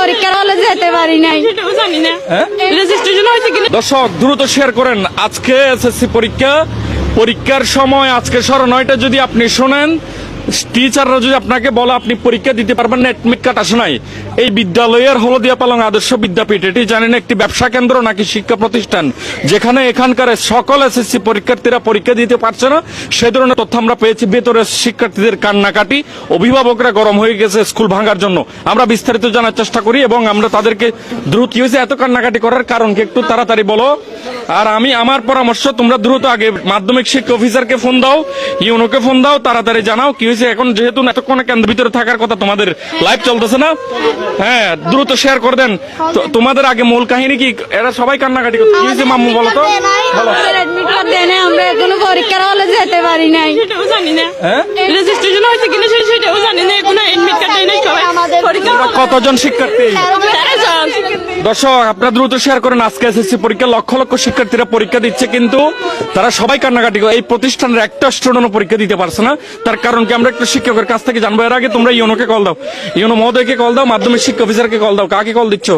পরীক্ষার হলে যেতে পারি নাই, সেটাও জানি না রেজিস্ট্রেশন হয়েছে কিনা। দর্শক দ্রুত শেয়ার করেন, আজকে এসএসসি পরীক্ষার সময় আজকে 9:30 যদি আপনি শোনেন, টিচাররা যদি আপনাকে বলে আপনি পরীক্ষা দিতে পারবেন না, অ্যাডমিট কার্ড আসে নাই। এই বিদ্যালয়ের হলদিয়া পালং আদর্শ বিদ্যাপীঠ, এটি জানেন একটি ব্যবসা কেন্দ্র নাকি শিক্ষা প্রতিষ্ঠান, যেখানে এখানকার সকল এসএসসি পরীক্ষার্থীরা পরীক্ষা দিতে পারছে না, সেই ধরনের তথ্য আমরা পেয়েছি। ভেতরে শিক্ষার্থীদের কান্নাকাটি, অভিভাবকরা গরম হয়ে গেছে স্কুল ভাঙার জন্য। আমরা বিস্তারিত জানার চেষ্টা করি এবং আমরা তাদেরকে দ্রুত কি হয়েছে এত কান্নাকাটি করার কারণ কি একটু তাড়াতাড়ি বলো। আর আমার পরামর্শ, তোমরা দ্রুত আগে মাধ্যমিক শিক্ষা অফিসারকে ফোন দাও, ইউনোকে ফোন দাও, তাড়াতাড়ি জানাও কি হয়েছে। এখন যেহেতু এতক্ষণ কেন্দ্রের ভিতরে থাকার কথা, তোমাদের লাইভ চলতেছে না, হ্যাঁ দ্রুত শেয়ার করে দেন। তোমাদের আগে মূল কাহিনী কি, এরা সবাই কান্নাকাটি করছে, কি হয়েছে মাম্মু বলো তো। অ্যাডমিট কার্ড দেয় নাই, আমরা এখনো পরীক্ষার হলে যেতে পারি নাই, সেটাও জানি না রেজিস্ট্রেশন হয়েছে কিনা, সেটাও জানি না। এখনো এডমিট কার্ড দেয় নাই সবাই। পরীক্ষা কতজন শিক্ষার্থী? 13 জন। দর্শক আপনারা দ্রুত শেয়ার করেন, আজকে এসএসসি পরীক্ষা লক্ষ লক্ষ শিক্ষার্থীরা পরীক্ষা দিচ্ছে, কিন্তু তারা সবাই কান্নাকাটি করে। এই প্রতিষ্ঠানের একটা স্টুডেন্টও পরীক্ষা দিতে পারছে না, তার কারণ কি আমরা একটু শিক্ষকের কাছ থেকে জানবো। এর আগে তোমরা ইউনোকে কল দাও, ইউনো মহোদয়কে কল দাও, মাধ্যমিক শিক্ষা অফিসারকে কল দাও, কাকে কল দিচ্ছ?